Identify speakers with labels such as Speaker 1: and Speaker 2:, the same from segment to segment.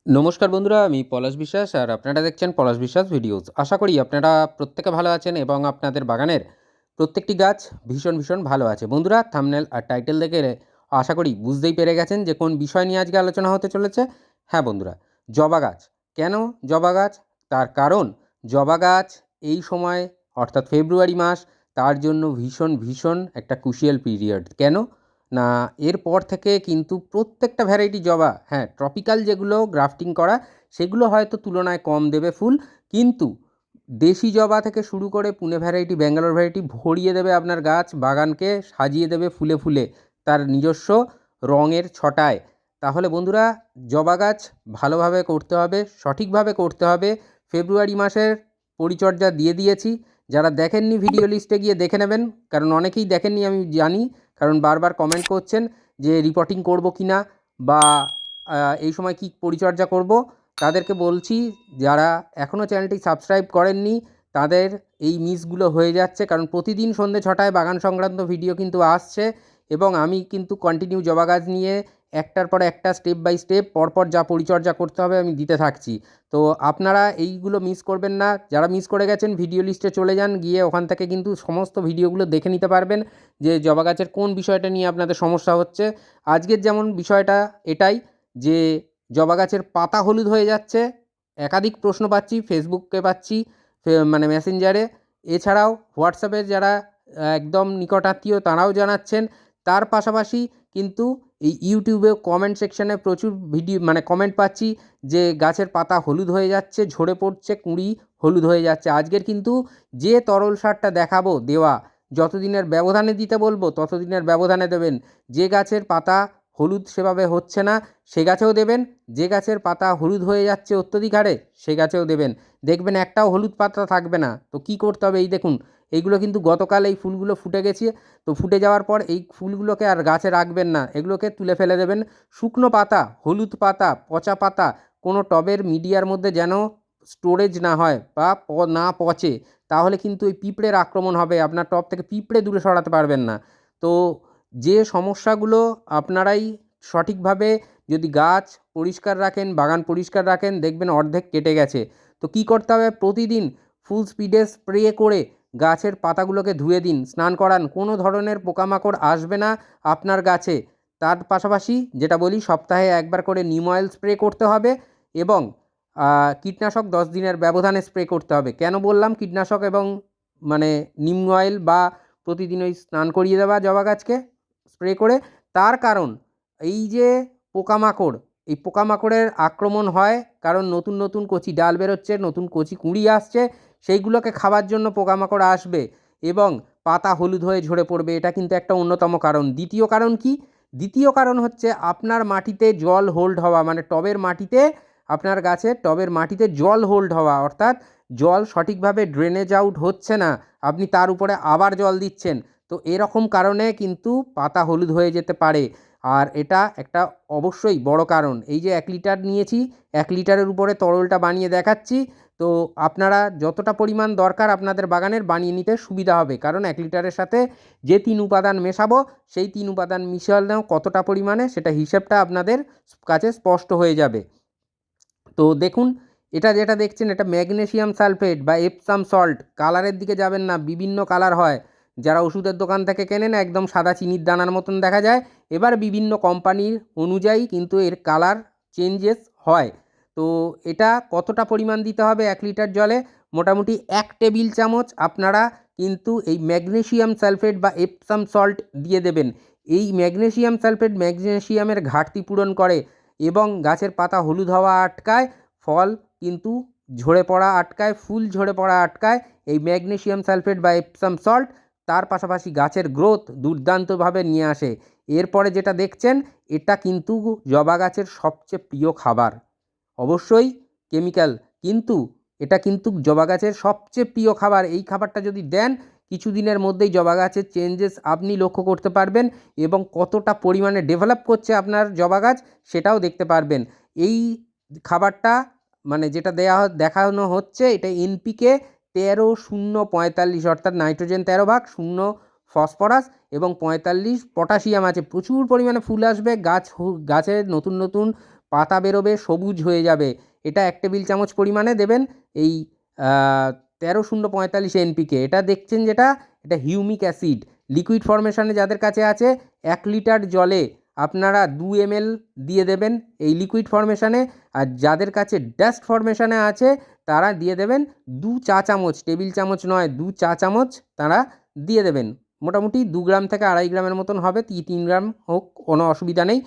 Speaker 1: নমস্কার বন্ধুরা, আমি পলাশ বিশ্বাস আর আপনারা দেখছেন পলাশ বিশ্বাস ভিডিওস। আশা করি আপনারা প্রত্যেকে ভালো আছেন এবং আপনাদের বাগানের প্রত্যেকটি গাছ ভীষণ ভালো আছে। বন্ধুরা, থাম্বনেল আর টাইটেল দেখে আশা করি বুঝতেই পেরে গেছেন যে কোন বিষয় নিয়ে আজকে আলোচনা হতে চলেছে। হ্যাঁ বন্ধুরা, জবা গাছ। কেন জবা গাছ? তার কারণ জবা গাছ এই সময় অর্থাৎ ফেব্রুয়ারি মাস তার জন্য ভীষণ একটা ক্রুশিয়াল পিরিয়ড। কেন না, এরপর থেকে কিন্তু প্রত্যেকটা ভ্যারাইটি জবা, হ্যাঁ ট্রপিক্যাল যেগুলো গ্রাফটিং করা সেগুলো হয়তো তুলনায় কম দেবে ফুল, কিন্তু দেশি জবা থেকে শুরু করে পুনে ভ্যারাইটি, ব্যাঙ্গালোর ভ্যারাইটি ভরিয়ে দেবে আপনার গাছ বাগানকে, সাজিয়ে দেবে ফুলে ফুলে তার নিজস্ব রঙের ছটায়। তাহলে বন্ধুরা, জবা গাছ ভালোভাবে করতে হবে, সঠিকভাবে করতে হবে। ফেব্রুয়ারি মাসের পরিচর্যা দিয়ে দিয়েছি, যারা দেখেননি ভিডিও লিস্টে গিয়ে দেখে নেবেন, কারণ অনেকেই দেখেননি আমি জানি, কারণ বারবার কমেন্ট করছেন যে রিপোর্টিং করব কি না বা এই সময় কি পরিচর্যা করব। তাদেরকে বলছি, যারা এখনও চ্যানেলটি সাবস্ক্রাইব করেননি তাদের এই মিসগুলো হয়ে যাচ্ছে, কারণ প্রতিদিন সন্ধ্যে 6টায় বাগান সংক্রান্ত ভিডিও কিন্তু আসছে এবং আমি কিন্তু কন্টিনিউ জবা গাছ নিয়ে একটার পর একটা স্টেপ বাই স্টেপ পরপর যা পরিচর্যা করতে হবে আমি দিতে থাকছি। তো আপনারা এইগুলো মিস করবেন না। যারা মিস করে গেছেন ভিডিও লিস্টে চলে যান, গিয়ে ওখান থেকে কিন্তু সমস্ত ভিডিওগুলো দেখে নিতে পারবেন যে জবা গাছের কোন বিষয়টা নিয়ে আপনাদের সমস্যা হচ্ছে। আজকের যেমন বিষয়টা এটাই যে জবা গাছের পাতা হলুদ হয়ে যাচ্ছে, একাধিক প্রশ্ন পাচ্ছি, ফেসবুকে পাচ্ছি, মানে মেসেঞ্জারে, এছাড়াও হোয়াটসঅ্যাপের যারা একদম নিকটাত্মীয় তারাও জানাচ্ছেন। তার পাশাপাশি কিন্তু এই ইউটিউবে কমেন্ট সেকশানে প্রচুর ভিডিও মানে কমেন্ট পাচ্ছি যে গাছের পাতা হলুদ হয়ে যাচ্ছে, ঝরে পড়ছে, কুঁড়ি হলুদ হয়ে যাচ্ছে। আজকের কিন্তু যে তরল সারটা দেখাবো দেওয়া, যতদিনের ব্যবধানে দিতে বলবো ততদিনের ব্যবধানে দেবেন। যে গাছের পাতা হলুদ সেভাবে হচ্ছে না সে গাছেও দেবেন, যে গাছের পাতা হলুদ হয়ে যাচ্ছে অত্যধিক হারে সে গাছেও দেবেন। দেখবেন একটাও হলুদ পাতা থাকবে না। তো কী করতে হবে, এই দেখুন, এইগুলো কিন্তু গতকাল এই ফুলগুলো ফুটে গেছে। তো ফুটে যাওয়ার পর এই ফুলগুলোকে আর গাছে রাখবেন না, এগুলোকে তুলে ফেলে দেবেন। শুকনো পাতা, হলুদ পাতা, পচা পাতা কোনো টবের মিডিয়ার মধ্যে যেন স্টোরেজ না হয় বা না পচে, তাহলে কিন্তু এই পিঁপড়ের আক্রমণ হবে, আপনার টব থেকে পিঁপড়ে দূরে সরাতে পারবেন না। তো যে সমস্যাগুলো আপনারাই সঠিকভাবে যদি গাছ পরিষ্কার রাখেন, বাগান পরিষ্কার রাখেন, দেখবেন অর্ধেক কেটে গেছে। তো কী করতে হবে, প্রতিদিন ফুল স্পিডে স্প্রে করে গাছের পাতাগুলোকে ধুয়ে দিন, স্নান করান, কোনো ধরনের পোকামাকড় আসবে না আপনার গাছে। তার পাশাপাশি যেটা বলি, সপ্তাহে একবার করে নিম অয়েল স্প্রে করতে হবে এবং কীটনাশক 10 দিনের ব্যবধানে স্প্রে করতে হবে। কেন বললাম কীটনাশক এবং মানে নিম অয়েল বা প্রতিদিন ওই স্নান করিয়ে দেওয়া জবা গাছকে স্প্রে করে? তার কারণ এই যে পোকামাকড়, এই পোকামাকড়ের আক্রমণ হয় কারণ নতুন কচি ডাল বেরোচ্ছে, নতুন কচি কুঁড়ি আসছে, সেইগুলোকে খাবার জন্য পোকামাকড় আসবে এবং পাতা হলুদ হয়ে ঝরে পড়বে। এটা কিন্তু একটা অন্যতম কারণ। দ্বিতীয় কারণ কি? দ্বিতীয় কারণ হচ্ছে আপনার মাটিতে জল হোল্ড হওয়া, মানে টবের মাটিতে, আপনার গাছের টবের মাটিতে জল হোল্ড হওয়া, অর্থাৎ জল সঠিকভাবে ড্রেনেজ আউট হচ্ছে না, আপনি তার উপরে আবার জল দিচ্ছেন। তো এরকম কারণে কিন্তু পাতা হলুদ হয়ে যেতে পারে। আর এটা একটা অবশ্যই বড় কারণ। এই যে 1 লিটার নিয়েছি, 1 লিটারের উপরে তরলটা বানিয়ে দেখাচ্ছি। তো আপনারা যতটা পরিমাণ দরকার আপনাদের বাগানের বানিয়ে নিতে সুবিধা হবে, কারণ 1 লিটারের সাথে যে 3 উপাদান মেশাবো সেই 3 উপাদান মিশালেও কতটা পরিমাণে সেটা হিসেবটা আপনাদের কাছে স্পষ্ট হয়ে যাবে। তো দেখুন, এটা যেটা দেখছেন এটা ম্যাগনেসিয়াম সালফেট বা এপসাম সল্ট। কালারের দিকে যাবেন না, বিভিন্ন কালার হয়। যারা ওষুধের দোকান থেকে কেনেন একদম সাদা চিনির দানার মতন দেখা যায়। এবার বিভিন্ন কোম্পানির অনুযায়ী কিন্তু এর কালার চেঞ্জেস হয়। তো এটা কতটা পরিমাণ দিতে হবে 1 লিটার জলে? মোটামুটি 1 টেবিল চামচ আপনারা কিন্তু এই ম্যাগনেসিয়াম সালফেট বা এপসাম সল্ট দিয়ে দেবেন। এই ম্যাগনেসিয়াম সালফেট ম্যাগনেসিয়ামের ঘাটতি পূরণ করে এবং গাছের পাতা হলুদ হওয়া আটকায়, ফল কিন্তু ঝরে পড়া আটকায়, ফুল ঝরে পড়া আটকায় এই ম্যাগনেসিয়াম সালফেট বা এপসাম সল্ট। তার পাশাপাশি গাছের গ্রোথ দুর্দান্তভাবে নিয়ে আসে। এরপরে যেটা দেখছেন এটা কিন্তু জবা গাছের সবচেয়ে প্রিয় খাবার। অবশ্যই কেমিক্যাল, কিন্তু এটা কিন্তু জবা গাছের সবচেয়ে প্রিয় খাবার। এই খাবারটা যদি দেন কিছু দিনের মধ্যেই জবা গাছের চেঞ্জেস আপনি লক্ষ্য করতে পারবেন এবং কতটা পরিমাণে ডেভেলপ করছে আপনার জবা গাছ সেটাও দেখতে পারবেন। এই খাবারটা মানে যেটা দেখানো হচ্ছে এটা এনপিকে 13-0-45, অর্থাৎ নাইট্রোজেন 13 ভাগ, 0 ফসফরাস এবং 45 পটাশিয়াম আছে। প্রচুর পরিমাণে ফুল আসবে, গাছে নতুন পাতা বেরোবে, সবুজ হয়ে যাবে। এটা 1 টেবিল চামচ পরিমাণে দেবেন এই 13-0-45 NPK। এটা দেখছেন যেটা, এটা হিউমিক অ্যাসিড লিকুইড ফরমেশনে যাদের কাছে আছে 1 লিটার জলে আপনারা 2 ml দিয়ে দেবেন এই লিকুইড ফরমেশনে। আর যাদের কাছে ডাস্ট ফরমেশনে আছে তারা দিয়ে দেবেন 2 চা চামচ, টেবিল চামচ নয়, 2 চা চামচ তারা দিয়ে দেবেন। মোটামুটি 2 গ্রাম থেকে 2.5 গ্রামের মতন হবে, 3 গ্রাম হোক কোনো অসুবিধা নেই।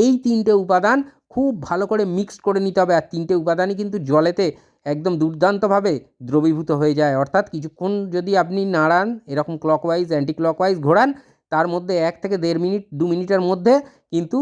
Speaker 1: এই 3টে উপাদান খুব ভালো করে মিক্সড করে নিতে হবে। আর 3টে উপাদানই কিন্তু জলেতে একদম দুর্দান্তভাবে দ্রবীভূত হয়ে যায়। অর্থাৎ কিছুক্ষণ যদি আপনি নাড়ান, এরকম ক্লকওয়াইজ অ্যান্টি ক্লকওয়াইজ ঘোরান, তার মধ্যে 1 থেকে 1.5 মিনিট 2 মিনিটের মধ্যে কিন্তু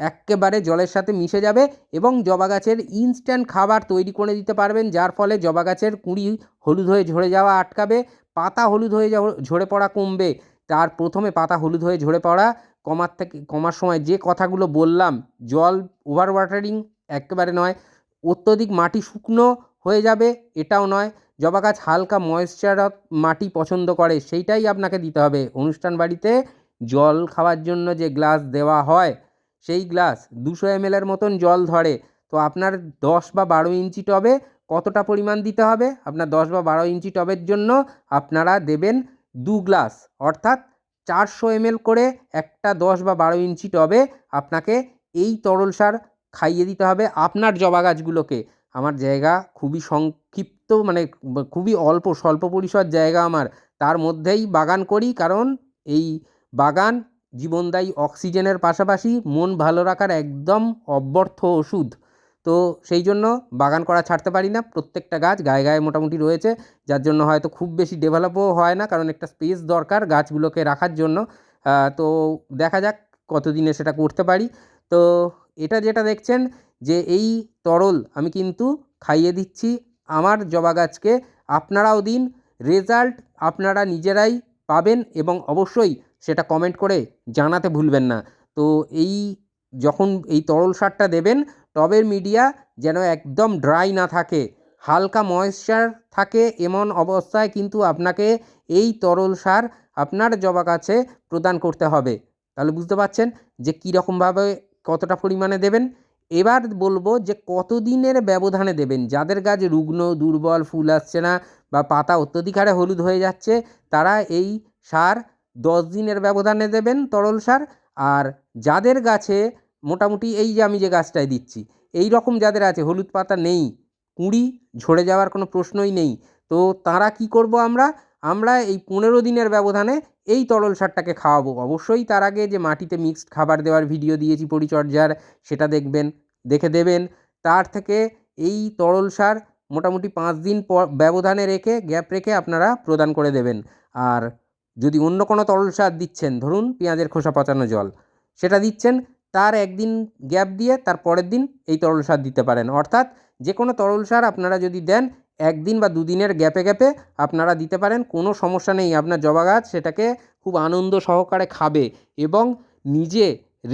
Speaker 1: এক্কেবারে জলের সাথে মিশে যাবে এবং জবা গাছের ইনস্ট্যান্ট খাবার তৈরি করে দিতে পারবেন, যার ফলে জবা গাছের কুঁড়ি হলুদ হয়ে ঝরে যাওয়া আটকাবে, পাতা হলুদ হয়ে ঝরে পড়া কমবে। তার প্রথমে পাতা হলুদ হয়ে ঝরে পড়া কমার সময় যে কথাগুলো বললাম, জল ওভার ওয়াটারিং একেবারে নয়, অত্যধিক মাটি শুকনো হয়ে যাবে এটাও নয়, জবা গাছ হালকা ময়েশ্চার মাটি পছন্দ করে, সেইটাই আপনাকে দিতে হবে। অনুষ্ঠান বাড়িতে জল খাওয়ার জন্য যে গ্লাস দেওয়া হয় সেই গ্লাস 200 ml এর মতন জল ধরে। তো আপনার 10 বা 12 ইঞ্চি টবে কতটা পরিমাণ দিতে হবে? আপনার 10 বা 12 ইঞ্চি টবের জন্য আপনারা দেবেন 2 গ্লাস, অর্থাৎ 400 ml করে একটা 10 বা 12 ইঞ্চি টবে আপনাকে এই তরল সার খাইয়ে দিতে হবে আপনার জবা গাছগুলোকে। আমার জায়গা খুবই সংক্ষিপ্ত, মানে খুবই স্বল্প পরিসর জায়গা আমার, তার মধ্যেই বাগান করি, কারণ এই বাগান জীবনদায়ী অক্সিজেনের পাশাপাশি মন ভালো রাখার একদম অব্যর্থ ওষুধ। তো সেই জন্য বাগান করা ছাড়তে পারি না। প্রত্যেকটা গাছ গায়ে গায়ে মোটামুটি রয়েছে, যার জন্য হয়তো খুব বেশি ডেভেলপও হয় না, কারণ একটা স্পেস দরকার গাছগুলোকে রাখার জন্য। তো দেখা যাক কতদিনে সেটা করতে পারি। তো এটা যেটা দেখছেন যে এই তরল আমি কিন্তু খাইয়ে দিচ্ছি আমার জবা গাছকে, আপনারাও দিন, রেজাল্ট আপনারা নিজেরাই পাবেন এবং অবশ্যই সেটা কমেন্ট করে জানাতে ভুলবেন না। তো এই যখন এই তরল সারটা দেবেন, টবের মিডিয়া যেন একদম ড্রাই না থাকে, হালকা ময়েশ্চার থাকে, এমন অবস্থায় কিন্তু আপনাকে এই তরল সার আপনার জবা গাছে প্রদান করতে হবে। তাহলে বুঝতে পারছেন যে কীরকমভাবে কতটা পরিমাণে দেবেন। এবার বলবো যে কতদিনের ব্যবধানে দেবেন। যাদের গাছ রুগ্ন, দুর্বল, ফুল আসছে না বা পাতা অত্যধিক হারে হলুদ হয়ে যাচ্ছে, তারা এই সার 10 দিনের ব্যবধানে দেবেন তরল সার। আর যাদের গাছে মোটামুটি এই যে আমি যে গাছটায় দিচ্ছি, এই রকম যাদের আছে, হলুদ পাতা নেই, কুঁড়ি ঝরে যাওয়ার কোনো প্রশ্নই নেই, তো তারা কি করব আমরা এই 15 দিনের ব্যবধানে এই তরল সারটাকে খাওয়াবো। অবশ্যই তার আগে যে মাটিতে মিক্সড খাবার দেওয়ার ভিডিও দিয়েছি পরিচর্যার, সেটা দেখে দেবেন। তার থেকে এই তরল সার মোটামুটি 5 দিন পর ব্যবধানে গ্যাপ রেখে আপনারা প্রদান করে দেবেন। আর যদি অন্য কোনো তরল সার দিচ্ছেন, ধরুন পেঁয়াজের খোসা পচানো জল, সেটা দিচ্ছেন, তার 1 দিন গ্যাপ দিয়ে তার পরের দিন এই তরল সার দিতে পারেন। অর্থাৎ যে কোনো তরল সার আপনারা যদি দেন 1 দিন বা 2 দিনের গ্যাপে আপনারা দিতে পারেন, কোনো সমস্যা নেই। আপনার জবা গাছ সেটাকে খুব আনন্দ সহকারে খাবে এবং নিজে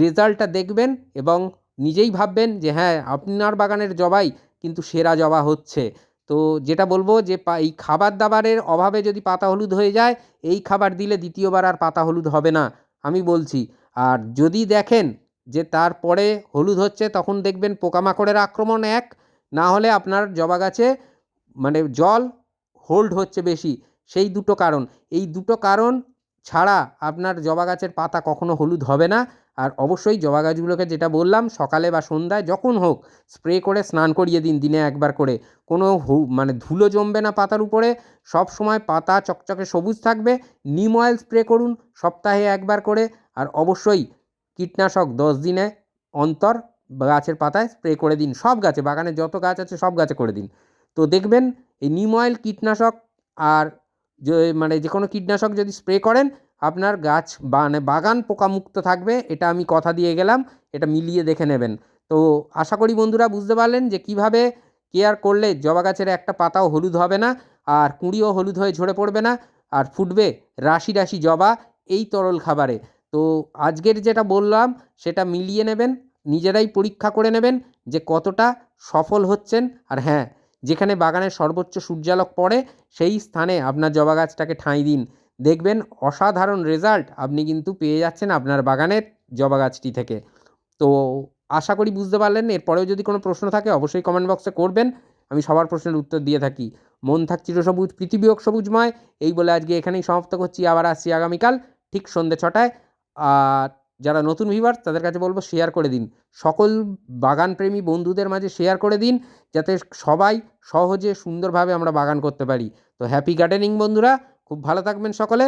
Speaker 1: রেজাল্টটা দেখবেন এবং নিজেই ভাববেন যে হ্যাঁ, আপনার বাগানের জবাই কিন্তু সেরা জবা হচ্ছে। তো যেটা বলবো যে এই খাবার দাবারের অভাবে যদি পাতা হলুদ হয়ে যায়, এই খাবার দিলে দ্বিতীয়বার আর পাতা হলুদ হবে না, আমি বলছি। আর যদি দেখেন যে তারপরে হলুদ হচ্ছে, তখন দেখবেন পোকামাকড়ের আক্রমণ এক, না হলে আপনার জবা গাছে মানে জল হোল্ড হচ্ছে বেশি, সেই দুটো কারণ। এই দুটো কারণ ছাড়া আপনার জবা গাছের পাতা কখনো হলুদ হবে না। আর অবশ্যই জবা গাছগুলোকে যেটা বললাম, সকালে বা সন্ধ্যায় যখন হোক স্প্রে করে স্নান করিয়ে দিন, দিনে একবার করে। কোনো মানে ধুলো জমবে না পাতার উপরে, সব সময় পাতা চকচকে সবুজ থাকবে। নিম অয়েল স্প্রে করুন সপ্তাহে একবার করে। আর অবশ্যই কীটনাশক 10 দিনে অন্তর গাছের পাতায় স্প্রে করে দিন, সব গাছে, বাগানে যত গাছ আছে সব গাছে করে দিন। তো দেখবেন এই নিম অয়েল, কীটনাশক আর যে কোনো কীটনাশক যদি স্প্রে করেন, আপনার গাছ বাগান পোকামুক্ত থাকবে, এটা আমি কথা দিয়ে গেলাম। এটা মিলিয়ে দেখে নেবেন। তো আশা করি বন্ধুরা বুঝতে পারলেন যে কীভাবে কেয়ার করলে জবা গাছের একটা পাতাও হলুদ হবে না, আর কুঁড়িও হলুদ হয়ে ঝরে পড়বে না, আর ফুটবে রাশি রাশি জবা এই তরল খাবারে। তো আজকের যেটা বললাম সেটা মিলিয়ে নেবেন, নিজেরাই পরীক্ষা করে নেবেন যে কতটা সফল হচ্ছেন। আর হ্যাঁ, যেখানে বাগানের সর্বোচ্চ সূর্যালোক পড়ে সেই স্থানে আপনার জবা গাছটাকে ঠাঁই দিন, দেখবেন অসাধারণ রেজাল্ট আপনি কিন্তু পেয়ে যাচ্ছেন আপনার বাগানের জবা গাছটি থেকে। তো আশা করি বুঝতে পারলেন। এরপরেও যদি কোনো প্রশ্ন থাকে অবশ্যই কমেন্ট বক্সে করবেন, আমি সবার প্রশ্নের উত্তর দিয়ে থাকি। মন থাক চিরসবুজ, পৃথিবী হোক সবুজময়, এই বলে আজকে এখানেই সমাপ্ত করছি। আবার আসছি আগামীকাল ঠিক সন্ধ্যে 6টায়। আর যারা নতুন ভিউয়ার্স তাদের কাছে বলবো শেয়ার করে দিন, সকল বাগানপ্রেমী বন্ধুদের মাঝে শেয়ার করে দিন, যাতে সবাই সহজে সুন্দরভাবে আমরা বাগান করতে পারি। তো হ্যাপি গার্ডেনিং বন্ধুরা, খুব ভালো থাকবেন সকলে।